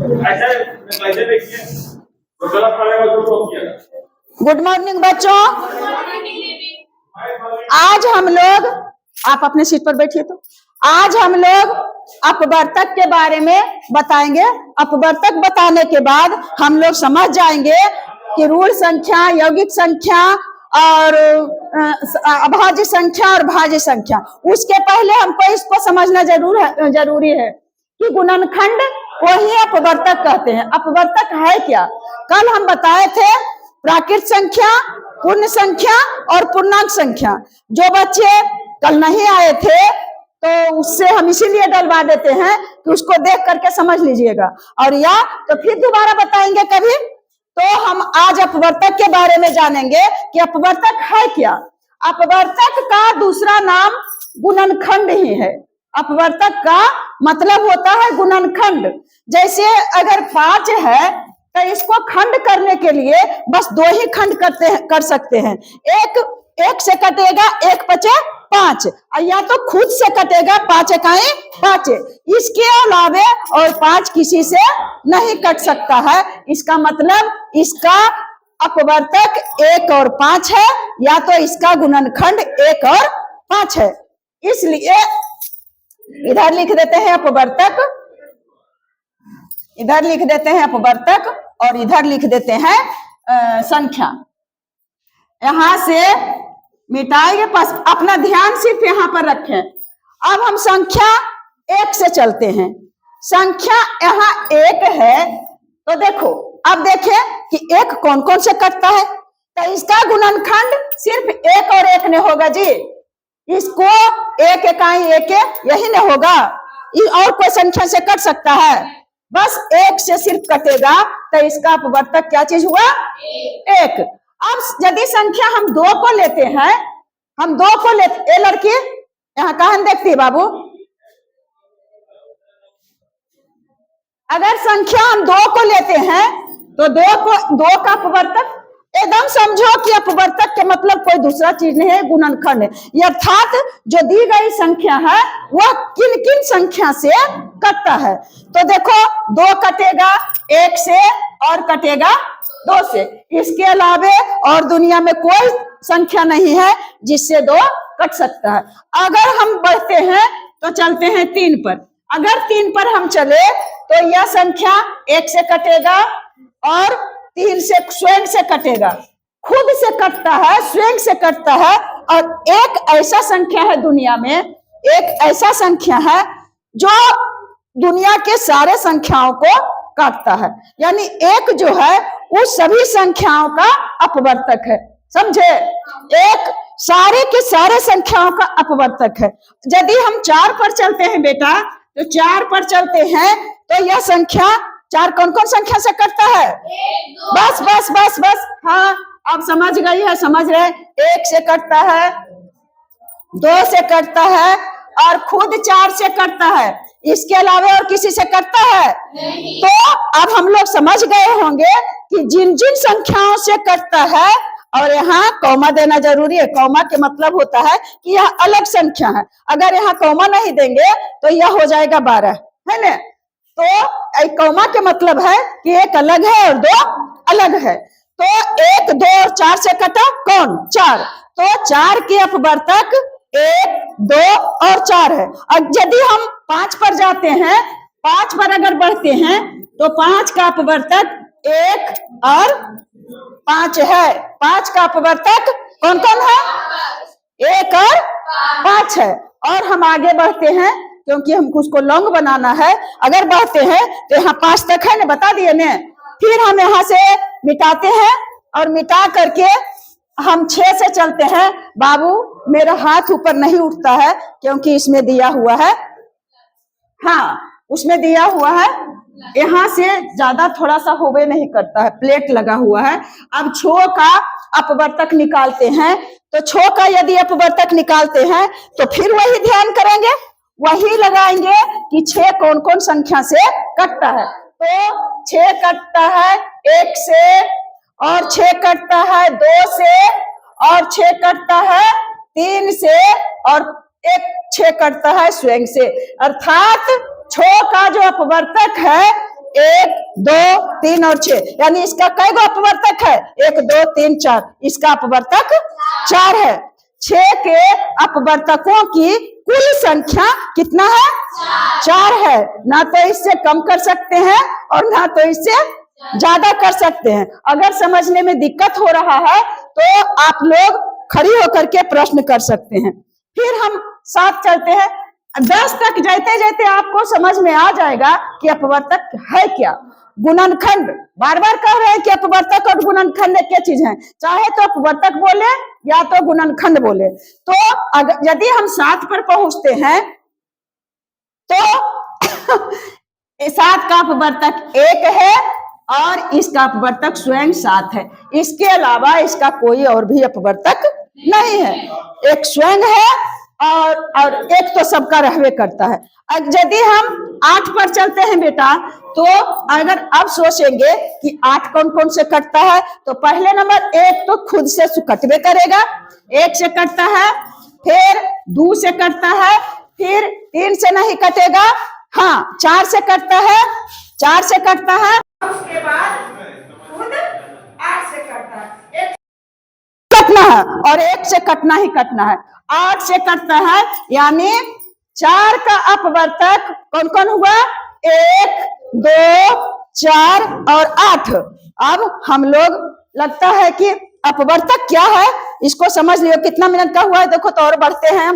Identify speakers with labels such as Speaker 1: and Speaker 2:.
Speaker 1: ऐसे देखिए तो गलत पड़ेगा तो रोकिएगा।
Speaker 2: गुड मॉर्निंग बच्चों। आज हम लोग, आप अपने सीट पर बैठिए। तो आज हम लोग अपवर्तक के बारे में बताएंगे। अपवर्तक बताने के बाद हम लोग समझ जाएंगे कि ऋण संख्या, यौगिक संख्या और अभाज्य संख्या और भाज्य संख्या। उसके पहले हमको इसको समझना जरूरी है कि गुणनखंड को ही अपवर्तक कहते हैं। अपवर्तक है क्या? कल हम बताए थे प्राकृत संख्या, पूर्ण संख्या और पूर्णांक संख्या। जो बच्चे कल नहीं आए थे तो उससे हम इसीलिए डलवा देते हैं कि उसको देख करके समझ लीजिएगा, और या तो फिर दोबारा बताएंगे कभी। तो हम आज अपवर्तक के बारे में जानेंगे कि अपवर्तक है क्या। अपवर्तक का दूसरा नाम गुणनखंड ही है। अपवर्तक का मतलब होता है गुणनखंड। जैसे अगर 5 है तो इसको खंड करने के लिए बस 2 ही खंड कर सकते हैं। एक से कटेगा 1 पचे 5, या तो खुद से कटेगा 5 इकाई 5। इसके अलावे और 5 किसी से नहीं कट सकता है। इसका मतलब इसका अपवर्तक 1 और 5 है, या तो इसका गुणनखंड 1 और 5 है। इसलिए इधर लिख देते हैं अपवर्तक, इधर लिख देते हैं अपवर्तक और इधर लिख देते हैं संख्या। यहां से मिटाएंगे, पास अपना ध्यान सिर्फ यहां पर रखें। अब हम संख्या 1 से चलते हैं। संख्या यहां 1 है तो देखो, अब देखें कि 1 कौन कौन से कटता है। तो इसका गुणनखंड सिर्फ 1 और 1 ने होगा जी। इसको 1 इकाई 1 यही न होगा, और कोई संख्या से कट सकता है? बस 1 से सिर्फ कटेगा तो इसका अपवर्तक क्या चीज हुआ? 1। अब यदि संख्या हम 2 को लेते हैं, हम 2 को लेते, ए लड़की यहाँ कहां देखती है बाबू? अगर संख्या हम 2 को लेते हैं तो 2 का अपवर्तक एकदम समझो कि अपवर्तक के मतलब कोई दूसरा चीज नहीं है, गुणनखंड है। अर्थात जो दी गई संख्या है वह किन किन संख्या से कटता है। तो देखो 2 कटेगा 1 से और कटेगा 2 से। इसके अलावे और दुनिया में कोई संख्या नहीं है जिससे 2 कट सकता है। अगर हम बढ़ते हैं तो चलते हैं 3 पर। अगर 3 पर हम चले तो यह संख्या 1 से कटेगा और 3 से स्वयं से कटेगा। खुद से कटता है, स्वयं से कटता है। और एक ऐसा संख्या है दुनिया में, एक ऐसा संख्या है जो दुनिया के सारे संख्याओं को काटता है। यानी 1 जो है वो सभी संख्याओं का अपवर्तक है। समझे? 1 सारे के सारे संख्याओं का अपवर्तक है। यदि हम 4 पर चलते हैं बेटा, तो 4 पर चलते हैं तो यह संख्या 4 कौन कौन संख्या से कटता है? बस बस बस बस, हाँ अब समझ गई है, समझ रहे। 1 से कटता है, 2 से कटता है और खुद 4 से कटता है। इसके अलावा और किसी से कटता है? नहीं। तो अब हम लोग समझ गए होंगे कि जिन जिन संख्याओं से कटता है, और यहाँ कौमा देना जरूरी है। कौमा के मतलब होता है कि यह अलग संख्या है। अगर यहाँ कौमा नहीं देंगे तो यह हो जाएगा 12, है ना? तो कौमा के मतलब है कि 1 अलग है और 2 अलग है। तो 1, 2 और 4 से कटा कौन? 4। तो 4 के अपवर्तक 1, 2 और 4 है। और यदि हम 5 पर जाते हैं, 5 पर अगर बढ़ते हैं तो 5 का अपवर्तक 1 और 5 है। 5 का अपवर्तक कौन कौन है? 1 और 5 है। और हम आगे बढ़ते हैं क्योंकि हमको उसको लॉन्ग बनाना है। अगर बढ़ते हैं तो यहाँ 5 तक है ना, बता दिए ने। फिर हम यहाँ से मिटाते हैं और मिटा करके हम 6 से चलते हैं। बाबू मेरा हाथ ऊपर नहीं उठता है क्योंकि इसमें दिया हुआ है, हाँ उसमें दिया हुआ है, यहाँ से ज्यादा थोड़ा सा होवे नहीं करता है, प्लेट लगा हुआ है। अब 6 का अपवर्तक निकालते हैं। तो 6 का यदि अपवर्तक निकालते हैं तो फिर वही ध्यान करेंगे, वही लगाएंगे कि 6 कौन कौन संख्या से कटता है। तो 6 कटता है 1 से, और 6 कटता है 2 से, और 6 कटता है 3 से, और 6 कटता है स्वयं से। अर्थात 6 का जो अपवर्तक है 1, 2 3 और 6, यानी इसका कई गो अपवर्तक है? 1 2 3 4, इसका अपवर्तक 4 है। 6 के अपवर्तकों की कुल संख्या कितना है? 4 है। ना तो इससे कम कर सकते हैं और ना तो इससे ज्यादा कर सकते हैं। अगर समझने में दिक्कत हो रहा है तो आप लोग खड़ी होकर के प्रश्न कर सकते हैं। फिर हम साथ चलते हैं। 10 तक जाते जाते आपको समझ में आ जाएगा कि अपवर्तक है क्या। गुणनखंड, बार बार कह रहे हैं कि अपवर्तक और गुणनखंड एक क्या चीज है, चाहे तो अपवर्तक बोले या तो गुणनखंड बोले। तो अगर यदि हम 7 पर पहुंचते हैं तो 7 का अपवर्तक 1 है और इसका अपवर्तक स्वयं 7 है। इसके अलावा इसका कोई और भी अपवर्तक नहीं है। एक स्वयं है और एक तो सबका रहवे करता है। यदि हम 8 पर चलते हैं बेटा, तो अगर अब सोचेंगे कि 8 कौन कौन से कटता है, तो पहले नंबर 1 तो खुद से कटवे करेगा, 1 से कटता है, फिर 2 से कटता है, फिर 3 से नहीं कटेगा, हाँ 4 से कटता है, 4 से कटता है, उसके बाद खुद 8 से कटता है। 1 कटना है और 1 से कटना ही कटना है। 8 से कटता है, यानी 4 का अपवर्तक कौन कौन हुआ? 1 2 4 और 8। अब हम लोग लगता है कि अपवर्तक क्या है इसको समझ लियो। कितना मिनट का हुआ है देखो, तो और बढ़ते हैं।